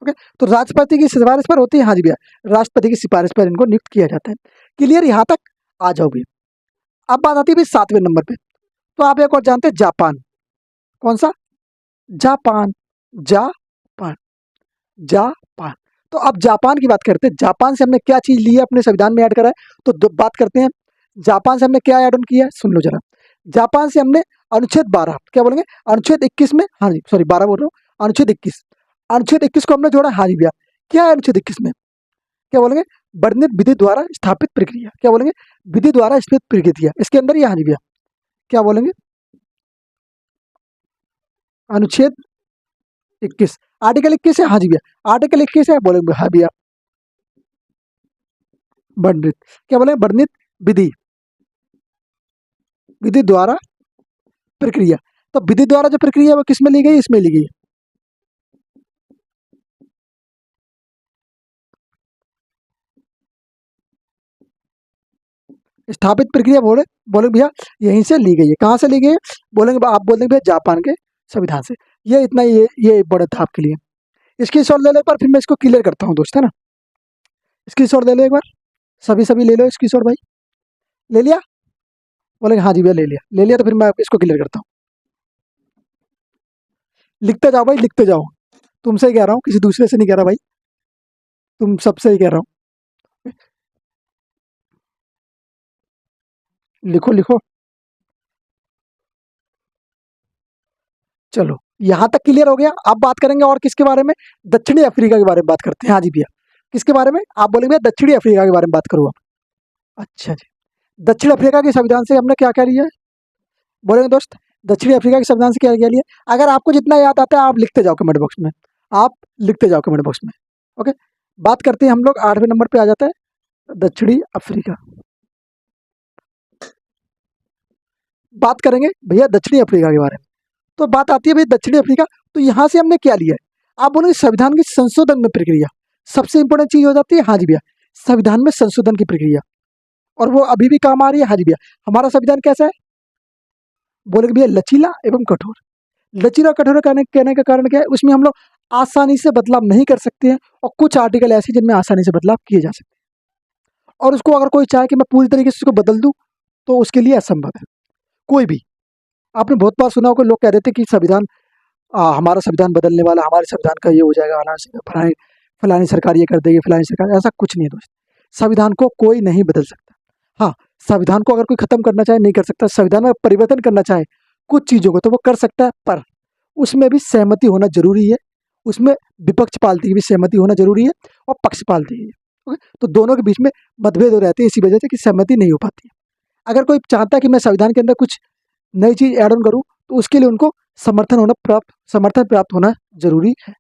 ओके, तो राष्ट्रपति की सिफारिश पर होती है। हाँ जी भैया, राष्ट्रपति की सिफारिश पर इनको नियुक्त किया जाता है। क्लियर? यहाँ तक आ जाओ भैया। अब बात आती है भाई 7वें नंबर पे। तो आप एक और जानते हैं, जापान। कौन सा? जापान। Japan, Japan. तो अब जापान की बात करते हैं। जापान से हमने क्या चीज ली है अपने संविधान में ऐड करा है? तो बात करते हैं जापान से हमने क्या ऐड ऑन किया है, सुन लो जरा। जापान से हमने अनुच्छेद 12, क्या बोलेंगे? अनुच्छेद 21 में, हाँ जी सॉरी 12 बोल रहा हूँ, अनुच्छेद 21। अनुच्छेद 21 को हमने जोड़ा। हाँ जी भैया, क्या है अनुच्छेद 21 में? क्या बोलेंगे? वर्णित विधि द्वारा स्थापित प्रक्रिया। क्या बोलेंगे? विधि द्वारा स्थापित प्रक्रिया, इसके अंदर ही। हाँ जी भैया, क्या बोलेंगे? अनुच्छेद 21, आर्टिकल 21 है। हाँ जी भैया, आर्टिकल 21 है। बोलेंगे हाँ भैया, वर्णित, क्या बोले? वर्णित विधि, विधि द्वारा प्रक्रिया। तो विधि द्वारा जो प्रक्रिया है वो किस में ली गई? इसमें ली गई। स्थापित प्रक्रिया बोले भैया यहीं से ली गई है। कहाँ से ली गई है? बोलेंगे आप बोल देंगे भैया जापान के संविधान से। ये इतना, ये बड़ा था आपके लिए। इसकी शॉर्ट ले लो एक बार, फिर मैं इसको क्लियर करता हूँ दोस्त, है ना। इसकी शॉर्ट ले लो एक बार, सभी ले लो इसकी शॉर्ट भाई। ले लिया? बोलेंगे हाँ जी भैया ले लिया। ले लिया तो फिर मैं इसको क्लियर करता हूँ। लिखते जाओ भाई, लिखते जाओ। तुमसे ही कह रहा हूँ, किसी दूसरे से नहीं कह रहा भाई, तुम सबसे ही कह रहा हूँ। लिखो लिखो। चलो, यहाँ तक क्लियर हो गया। अब बात करेंगे और किसके बारे में? दक्षिणी अफ्रीका के बारे में बात करते हैं। हाँ जी भैया, किसके बारे में? आप बोलेंगे दक्षिणी अफ्रीका के बारे में बात करूँ आप। अच्छा जी, दक्षिण अफ्रीका के संविधान से हमने क्या क्या लिया है? बोलेंगे दोस्त, दक्षिणी अफ्रीका के संविधान से क्या क्या लिया? अगर आपको जितना याद आता है आप लिखते जाओ कमेंट बॉक्स में। आप लिखते जाओ कमेंट बॉक्स में। ओके, बात करते हैं हम लोग 8वें नंबर पे आ जाता है दक्षिणी अफ्रीका। बात करेंगे भैया दक्षिणी अफ्रीका के बारे में। तो बात आती है भाई दक्षिणी अफ्रीका, तो यहाँ से हमने क्या लिया है? आप बोलोगे संविधान की संशोधन में प्रक्रिया सबसे इंपॉर्टेंट चीज हो जाती है। हाँ जी भैया, संविधान में संशोधन की प्रक्रिया, और वो अभी भी काम आ रही है। हाँ जी भैया, हमारा संविधान कैसा है? बोलेगे भैया लचीला एवं कठोर। लचीला कठोर कहने का कारण क्या है? उसमें हम लोग आसानी से बदलाव नहीं कर सकते हैं, और कुछ आर्टिकल ऐसे जिनमें आसानी से बदलाव किए जा सकते हैं, और उसको अगर कोई चाहे कि मैं पूरी तरीके से उसको बदल दूं तो उसके लिए असंभव है। कोई भी, आपने बहुत बार सुना होगा लोग कह देते कि संविधान हमारा संविधान बदलने वाला, हमारे संविधान का ये हो जाएगा, फलानी फलानी सरकार ये कर देगी, फलानी सरकार। ऐसा कुछ नहीं है दोस्त, संविधान को कोई नहीं बदल सकता। हाँ, संविधान को अगर कोई खत्म करना चाहे नहीं कर सकता, संविधान में परिवर्तन करना चाहे कुछ चीज़ों को तो वो कर सकता है, पर उसमें भी सहमति होना जरूरी है। उसमें विपक्ष पार्टी की भी सहमति होना जरूरी है, और पक्ष पार्टी की। ओके, तो दोनों के बीच में मतभेद हो रहते हैं, इसी वजह से कि सहमति नहीं हो पाती है। अगर कोई चाहता है कि मैं संविधान के अंदर कुछ नई चीज ऐड ऑन करूं, तो उसके लिए उनको समर्थन प्राप्त होना जरूरी है,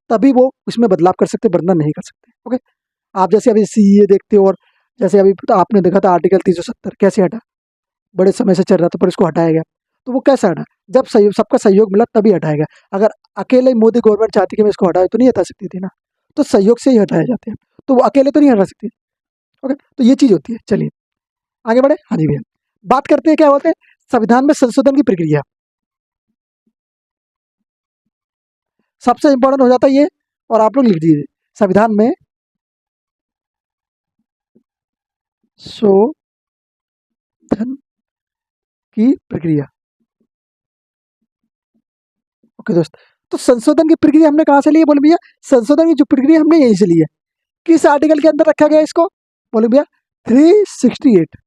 तभी वो उसमें बदलाव कर सकते, वरना नहीं कर सकते। ओके, आप जैसे अभी सीए देखते हो, और जैसे अभी तो आपने देखा था आर्टिकल 370 कैसे हटा, बड़े समय से चल रहा था पर इसको हटाया गया। तो वो कैसे हटा? जब सहयोग, सबका सहयोग मिला तभी हटाया गया। अगर अकेले मोदी गवर्नमेंट चाहती कि मैं इसको हटाए तो नहीं हटा सकती थी ना, तो सहयोग से ही हटाए जाते हैं, तो वो अकेले तो नहीं हटा सकती। ओके, तो ये चीज होती है। चलिए आगे बढ़े। हाँ जी भैया, बात करते हैं क्या बोलते हैं संविधान में संशोधन की प्रक्रिया। सबसे इंपॉर्टेंट हो जाता है ये, और आप लोग लिख दीजिए संविधान में शोधन की प्रक्रिया। ओके दोस्त, तो संशोधन की प्रक्रिया हमने कहाँ से ली है? बोले भैया संशोधन की जो प्रक्रिया हमने यहीं से ली है। किस आर्टिकल के अंदर रखा गया इसको? बोले भैया 368।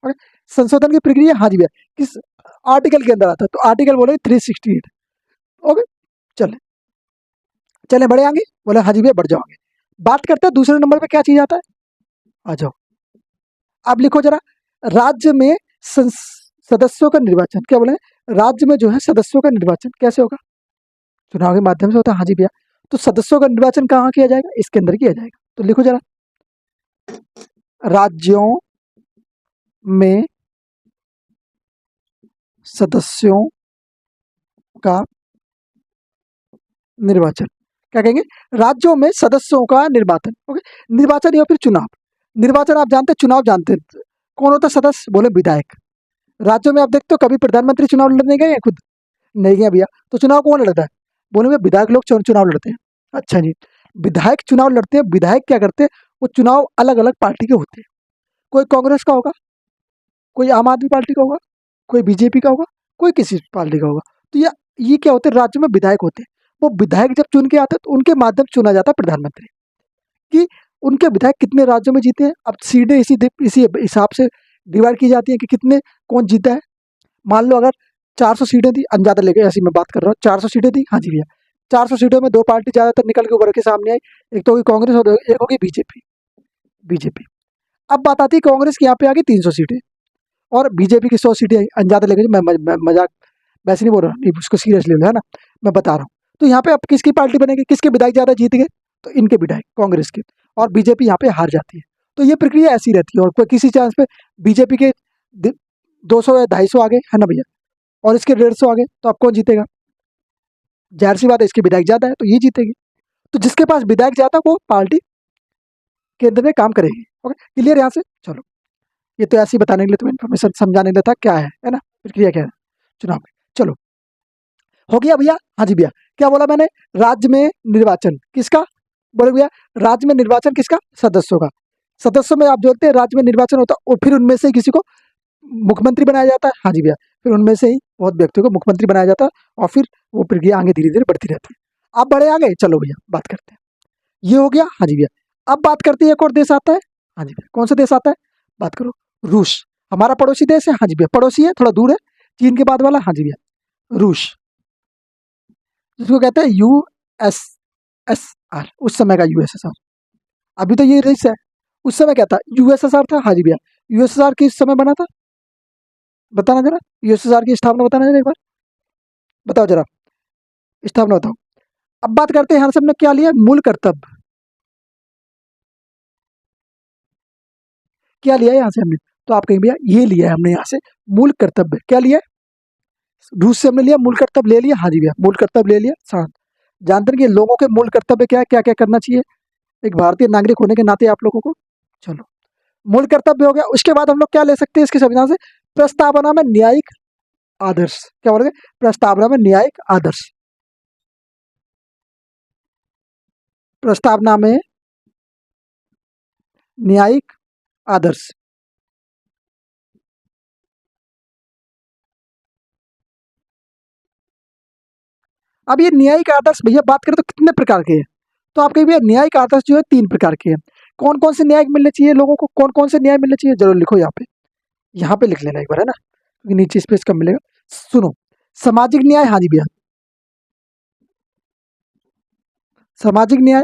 ओके, संशोधन की प्रक्रिया, हाँ जी भैया, किस आर्टिकल के अंदर आता है? तो आर्टिकल बोले 368। ओके, चले चले बड़े आगे। बोले हाँ जी भैया बढ़ जाओगे। बात करते हैं दूसरे नंबर पे क्या चीज आता है, आ जाओ। अब लिखो जरा, राज्य में सदस्यों का निर्वाचन, क्या बोले? राज्य में जो है सदस्यों का निर्वाचन कैसे होगा? चुनाव के माध्यम से होता है। हाँ जी भैया, तो सदस्यों का निर्वाचन कहाँ किया जाएगा? इसके अंदर किया जाएगा। तो लिखो जरा, राज्यों में सदस्यों का निर्वाचन, क्या कहेंगे? राज्यों में सदस्यों का निर्वाचन। ओके, निर्वाचन या फिर चुनाव। निर्वाचन आप जानते हैं, चुनाव जानते हैं। कौन होता है सदस्य? बोले विधायक। राज्यों में आप देखते हो कभी प्रधानमंत्री चुनाव लड़ने गए हैं खुद? नहीं गया भैया, तो चुनाव कौन लड़ता है? बोले भैया विधायक लोग चुनाव लड़ते हैं। अच्छा जी, विधायक चुनाव लड़ते हैं। विधायक क्या करते हैं? वो चुनाव अलग अलग पार्टी के होते हैं। कोई कांग्रेस का होगा, कोई आम आदमी पार्टी का होगा, कोई बीजेपी का होगा, कोई किसी पार्टी का होगा। तो ये क्या होते हैं? राज्य में विधायक होते हैं। वो विधायक जब चुन के आते हैं तो उनके माध्यम से चुना जाता है प्रधानमंत्री। कि उनके विधायक कितने राज्यों में जीते हैं, अब सीटें इसी हिसाब से डिवाइड की जाती है कि कितने कौन जीता है। मान लो अगर 400 सीटें थी, अंदाजा लेके ऐसी मैं बात कर रहा हूँ, 400 सीटें थी। हाँ जी भैया, 400 सीटों में दो पार्टी ज्यादातर निकल के उभर के सामने आई, एक तो होगी कांग्रेस और एक होगी बीजेपी। बीजेपी, अब बात आती है कांग्रेस की यहाँ पे आ गई 300 सीटें, और बीजेपी की 100 सीटें आई। अंदाजा लेके, मैं मजाक वैसे नहीं बोल रहा, नहीं उसको सीरियस ले लो, है ना, मैं बता रहा हूँ। तो यहाँ पे अब किसकी पार्टी बनेगी? किसके विधायक ज्यादा जीत गए? तो इनके विधायक, कांग्रेस के, और बीजेपी यहाँ पे हार जाती है। तो ये प्रक्रिया ऐसी रहती है, और कोई किसी चांस पे बीजेपी के 200 या 250 आ गए, है ना भैया, और इसके 150 आ गए, तो अब कौन जीतेगा? जाहिर सी बात है, इसके विधायक ज्यादा है तो ये जीतेगी। तो जिसके पास विधायक ज्यादा वो पार्टी केंद्र में काम करेगी। ओके, क्लियर यहाँ से? चलो, ये तो ऐसे ही बताने के लिए, तुम्हें इन्फॉर्मेशन समझाने के लिए था क्या है ना, प्रक्रिया क्या है चुनाव में। चलो, हो गया भैया। हाँ जी भैया, क्या बोला मैंने? राज्य में निर्वाचन किसका? बोले भैया राज्य में निर्वाचन किसका? सदस्यों का। सदस्यों में आप जोड़ते हैं, राज्य में निर्वाचन होता है, और फिर उनमें से किसी को मुख्यमंत्री बनाया जाता है। हाँ जी भैया, फिर उनमें से ही बहुत व्यक्तियों को मुख्यमंत्री बनाया जाता है, और फिर वो प्रक्रिया आगे धीरे धीरे बढ़ती रहती है। आप बड़े आगे, चलो भैया बात करते हैं। ये हो गया। हाँ जी भैया, अब बात करते हैं एक और देश आता है। हाँ जी भैया, कौन सा देश आता है? बात करो, रूस। हमारा पड़ोसी देश है। हाँ जी भैया, पड़ोसी है, थोड़ा दूर है, चीन के बाद वाला। हाँ जी भैया, रूस, जिसको कहते हैं USSR, उस समय का USSR। अभी तो ये देश है, उस समय क्या था? USSR था। हाँ जी भैया, USSR किस समय बना था? बताना जरा, USSR की स्थापना बताना जरा एक बार, बताओ जरा, स्थापना बताओ। अब बात करते हैं यहाँ से हमने क्या लिया, मूल कर्तव्य। क्या लिया है यहाँ से हमने, तो आप कहेंगे भैया ये लिया है हमने यहाँ से मूल कर्तव्य। क्या लिया है, रूस से हमने लिया मूल कर्तव्य ले लिया, हाँ जी भैया मूल कर्तव्य ले लिया। शांत। जानते हैं कि लोगों के मूल कर्तव्य क्या है, क्या क्या करना चाहिए एक भारतीय नागरिक होने के नाते आप लोगों को। चलो, मूल कर्तव्य हो गया। उसके बाद हम लोग क्या ले सकते हैं इसके संविधान से, प्रस्तावना में न्यायिक आदर्श। क्या बोलेंगे, प्रस्तावना में न्यायिक आदर्श। प्रस्तावना में न्यायिक आदर्श। अब ये न्यायिक आदर्श भैया बात करें तो कितने प्रकार के हैं, तो आप कहेंगे भैया न्यायिक आदर्श जो है 3 प्रकार के हैं। कौन कौन से न्याय मिलने चाहिए लोगों को, कौन कौन से न्याय मिलने चाहिए, जरूर लिखो यहाँ पे लिख लेना एक बार, है ना, क्योंकि नीचे स्पेस कम मिलेगा। सुनो, सामाजिक न्याय, हाँ जी भैया सामाजिक न्याय,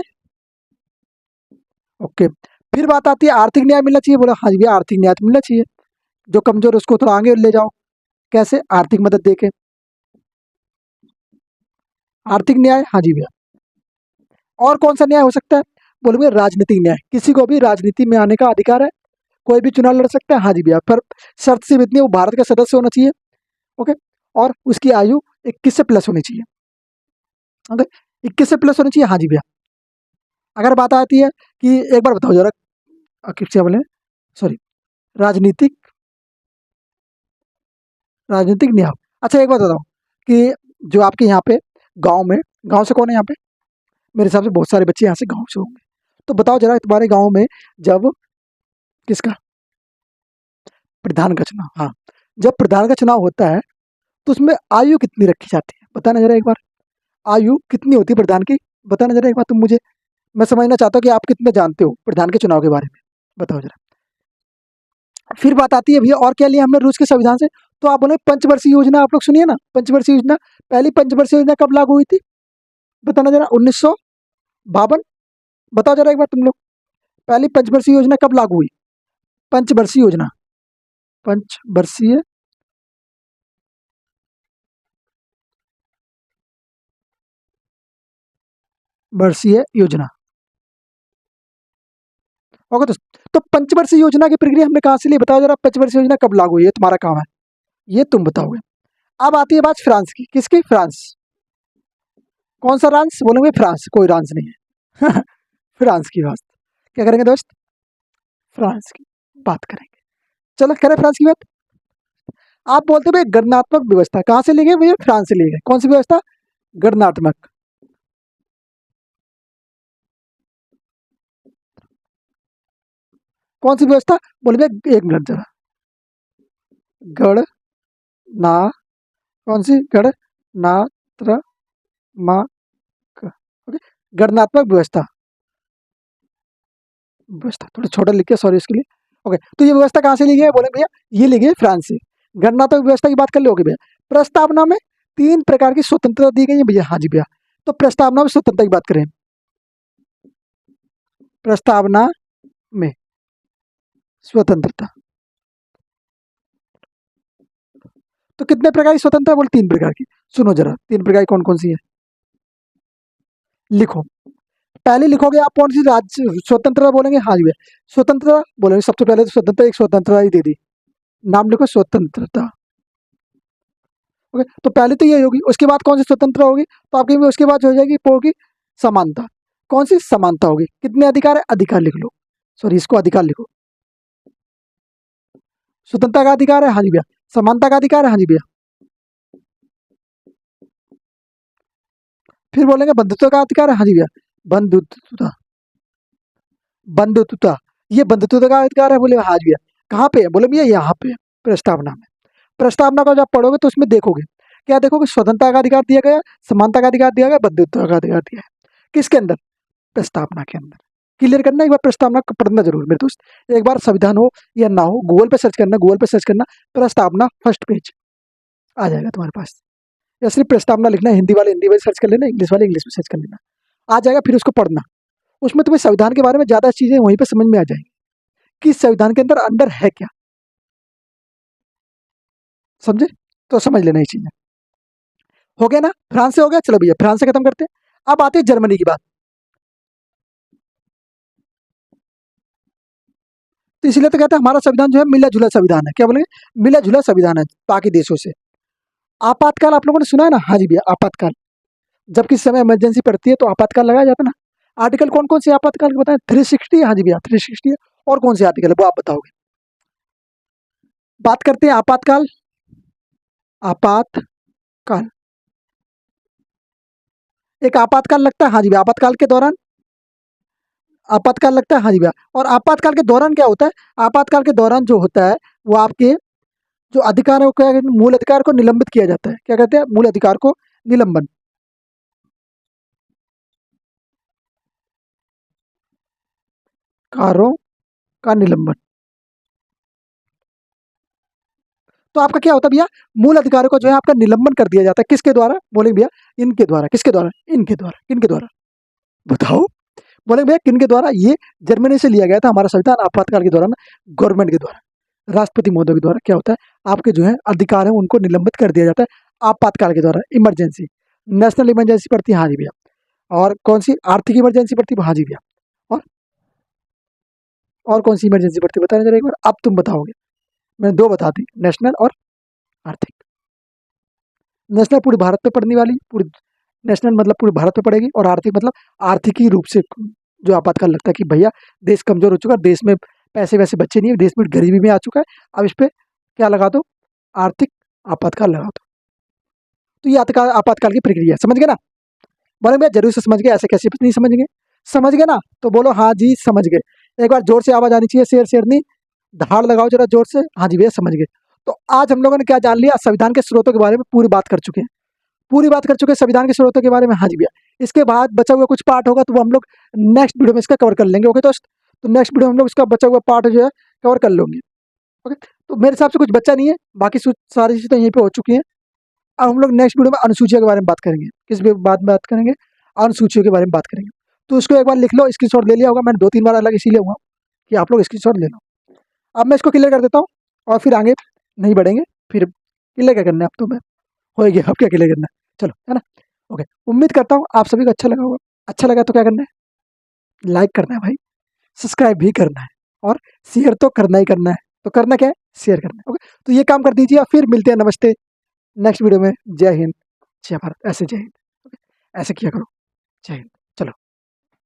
ओके। फिर बात आती है आर्थिक न्याय मिलना चाहिए, बोला हाँ जी भैया आर्थिक न्याय तो मिलना चाहिए, जो कमजोर है उसको थोड़ा आगे ले जाओ। कैसे, आर्थिक मदद देके। आर्थिक न्याय, हाँ जी भैया। और कौन सा न्याय हो सकता है, बोलोगे राजनीतिक न्याय, किसी को भी राजनीति में आने का अधिकार है, कोई भी चुनाव लड़ सकता है, हाँ जी भैया, पर शर्त सिर्फ इतनी है, वो भारत का सदस्य होना चाहिए, ओके, और उसकी आयु 21 से प्लस होनी चाहिए, ओके, 21 से प्लस होनी चाहिए, हाँ जी भैया। अगर बात आती है कि एक बार बताओ जरा, क्या बोले, सॉरी, राजनीतिक राजनीतिक न्याय। अच्छा एक बात बताओ कि जो आपके यहाँ पे गांव में, गांव से कौन है यहाँ पे, मेरे हिसाब से बहुत सारे बच्चे यहाँ से गांव से होंगे, तो बताओ जरा तुम्हारे गांव में जब किसका, प्रधान का चुनाव, हाँ, जब प्रधान का चुनाव होता है तो उसमें आयु कितनी रखी जाती है, बताना जरा एक बार, आयु कितनी होती है प्रधान की, बताना जरा एक बार तुम मुझे, मैं समझना चाहता हूँ कि आप कितने जानते हो प्रधान के चुनाव के बारे में, बताओ जरा। फिर बात आती है भैया और क्या लिया हमने रूस के संविधान से, तो आप बोले पंचवर्षीय योजना, आप लोग सुनिए ना, पंचवर्षीय योजना। पहली पंचवर्षीय योजना कब लागू हुई थी, बताना जरा, 1952। बताओ जरा एक बार तुम लोग, पहली पंचवर्षीय योजना कब लागू हुई, पंचवर्षीय योजना, पंचवर्षीय वर्षीय योजना, ओके। तो पंचवर्षीय योजना की प्रक्रिया हमने कहाँ से ली, बताओ जरा, पंचवर्षीय योजना कब लागू हुई, ये तुम्हारा काम है, ये तुम बताओगे। अब आती है बात फ्रांस की, किसकी, फ्रांस, कौन सा फ्रांस, बोलेंगे फ्रांस, कोई फ्रांस नहीं है फ्रांस की बात, क्या करेंगे दोस्त, फ्रांस की बात करेंगे। चलो करें फ्रांस की बात। आप बोलते भाई गणनात्मक व्यवस्था कहाँ से ली गई भैया, फ्रांस से ली गई, कौन सी व्यवस्था, गणनात्मक, कौन सी व्यवस्था, बोले भैया एक मिनट जरा, गण ना, कौन सी, गण नात्र मा क, ओके, गणनात्मक व्यवस्था, व्यवस्था थोड़ा छोटा लिख के, सॉरी इसके लिए, ओके। तो ये व्यवस्था कहाँ से ली गई है, बोले भैया ये ली गई है फ्रांस से। गणनात्मक व्यवस्था की बात कर लोगे भैया, प्रस्तावना में 3 प्रकार की स्वतंत्रता दी गई है भैया, हाँ जी भैया। तो प्रस्तावना में स्वतंत्रता की बात करें, प्रस्तावना में स्वतंत्रता, तो कितने प्रकार की स्वतंत्रता, बोले 3 प्रकार की। सुनो जरा 3 प्रकार की कौन कौन सी है, लिखो। पहले लिखोगे आप कौन सी राज्य स्वतंत्रता, बोलेंगे हाँ जी भैया स्वतंत्रता, बोलेंगे सबसे पहले तो स्वतंत्रता, एक स्वतंत्रता ही दे दी, नाम लिखो स्वतंत्रता, ओके। तो पहले तो ये होगी, उसके बाद कौन सी स्वतंत्रता होगी, तो आपकी उसके बाद जो हो जाएगी वो होगी समानता। कौन सी समानता होगी, कितने अधिकार है, अधिकार लिख लो, सॉरी इसको अधिकार लिखो, स्वतंत्रता का अधिकार है, हाँ जी भैया, समानता का अधिकार है, हाँ जी भैया। फिर बोलेंगे बंधुत्व का अधिकार है, हाँ जी भैया, बंधुत्वता, बंधुत्वता, ये बंधुत्व का अधिकार है, बोले हाँ जी भैया। कहाँ पे है, बोले भैया यहाँ पे है, प्रस्तावना में। प्रस्तावना को जब पढ़ोगे तो उसमें देखोगे, क्या देखोगे, स्वतंत्रता का अधिकार दिया गया, समानता का अधिकार दिया गया, बंधुत्व का अधिकार दिया है, किसके अंदर, प्रस्तावना के अंदर। क्लियर करना एक बार, प्रस्तावना को पढ़ना जरूर मेरे दोस्त, एक बार संविधान हो या ना हो, गूगल पे सर्च करना, गूगल पे सर्च करना प्रस्तावना, फर्स्ट पेज आ जाएगा तुम्हारे पास, या सिर्फ प्रस्तावना लिखना, हिंदी वाले हिंदी में सर्च कर लेना, इंग्लिश वाले इंग्लिश में सर्च कर लेना, आ जाएगा। फिर उसको पढ़ना, उसमें तुम्हें संविधान के बारे में ज्यादा चीजें वहीं पे समझ में आ जाएंगी कि संविधान के अंदर अंदर है क्या, समझे, तो समझ लेना ये चीजें। हो गया ना, फ्रांस से हो गया, चलो भैया फ्रांस से खत्म करते हैं। अब आती है जर्मनी की बात। तो इसलिए तो कहते हैं हमारा संविधान जो है मिला-जुला संविधान है। क्या बोलेंगे? मिला-जुला संविधान है बाकी देशों से। आपातकाल आप लोगों ने सुना है ना? हाँ जी भैया, आपातकाल। जब किसी समय इमरजेंसी पड़ती है तो आपातकाल लगाया जाता है ना। आर्टिकल कौन-कौन से आपातकाल के बताएँ? 360 हाँ जी भैया, 360 है। और कौन से आर्टिकल है वो आप बताओगे? बात करते हैं आपातकाल। आपातकाल। एक आपातकाल लगता है हाँ जी भैया, आपातकाल के दौरान आपातकाल लगता है हाँ जी भैया। और आपातकाल के दौरान क्या होता है? आपातकाल के दौरान जो होता है वो आपके जो अधिकार है वो क्या कहते हैं? मूल अधिकार को निलंबित किया जाता है। क्या कहते हैं? मूल अधिकार को निलंबन। कारों का निलंबन। तो आपका क्या होता है भैया? मूल अधिकारों को जो है आपका निलंबन कर दिया जाता है। किसके द्वारा? बोलेंगे भैया इनके द्वारा। किसके द्वारा? इनके द्वारा। किनके द्वारा? बताओ? बोलेंगे भैया किनके द्वारा? ये जर्मनी से लिया गया था हमारा संविधान आपातकाल के दौरान गवर्नमेंट के द्वारा। राष्ट्रपति महोदय के द्वारा क्या होता है? आपके जो है अधिकार है उनको निलंबित कर दिया जाता है आपातकाल के द्वारा। इमरजेंसी, नेशनल इमरजेंसी पड़ती है हाँ जी भैया। और कौन सी? आर्थिक इमरजेंसी पड़ती है हाँ जी भैया। और और कौन सी इमरजेंसी पड़ती है बताना जरा एक बार। अब तुम बताओगे। मैंने दो बता दी, नेशनल और आर्थिक। नेशनल पूरे भारत पे पड़ने वाली, पूरी नेशनल मतलब पूरे भारत पे पड़ेगी, और आर्थिक मतलब आर्थिकी रूप से जो आपातकाल लगता है कि भैया देश कमजोर हो चुका है, देश में पैसे वैसे बच्चे नहीं है, देश में गरीबी में आ चुका है, अब इस पे क्या लगा दो? आर्थिक आपातकाल लगा दो। तो ये आपातकाल की प्रक्रिया है। समझ गए ना? बोले भैया जरूर से समझ गए, ऐसे कैसे नहीं समझ गए? समझ गए ना? तो बोलो हाँ जी समझ गए। एक बार जोर से आवाज आनी चाहिए, शेर शेरनी धाड़ लगाओ जरा जोर से। हाँ जी भैया समझ गए। तो आज हम लोगों ने क्या जान लिया? संविधान के स्रोतों के बारे में पूरी बात कर चुके हैं। पूरी बात कर चुके हैं संविधान के स्रोतों के बारे में हाँ जी भैया। इसके बाद बचा हुआ कुछ पार्ट होगा तो वो हम लोग नेक्स्ट वीडियो में इसका कवर कर लेंगे। ओके दोस्त? तो नेक्स्ट वीडियो में हम लोग इसका बचा हुआ पार्ट जो है कवर कर लेंगे। ओके? तो मेरे हिसाब से कुछ बच्चा नहीं है, बाकी सारी चीज़ें यहीं पे हो चुकी हैं। अब हम लोग नेक्स्ट वीडियो में अनुसूचियों के बारे में बात करेंगे। किस बात में बात करेंगे? अनुसूचियों के बारे में बात करेंगे। तो इसको एक बार लिख लो, स्क्रीनशॉट ले लिया होगा। मैंने 2-3 बार अलग इसीलिए हुआ कि आप लोग स्क्रीनशॉट ले लो। अब मैं इसको क्लियर कर देता हूँ और फिर आगे नहीं बढ़ेंगे। फिर क्लियर क्या करना है अब? तो मैं होएगी, अब क्या क्लियर करना है? चलो, है ना? ओके, उम्मीद करता हूँ आप सभी को अच्छा लगा होगा। अच्छा लगा तो क्या करना है? लाइक करना है भाई, सब्सक्राइब भी करना है, और शेयर तो करना ही करना है। तो करना क्या है? शेयर करना है। ओके, तो ये काम कर दीजिए, फिर मिलते हैं। नमस्ते, नेक्स्ट वीडियो में। जय हिंद, जय भारत। ऐसे जय हिंद, ऐसे किया करो। जय हिंद।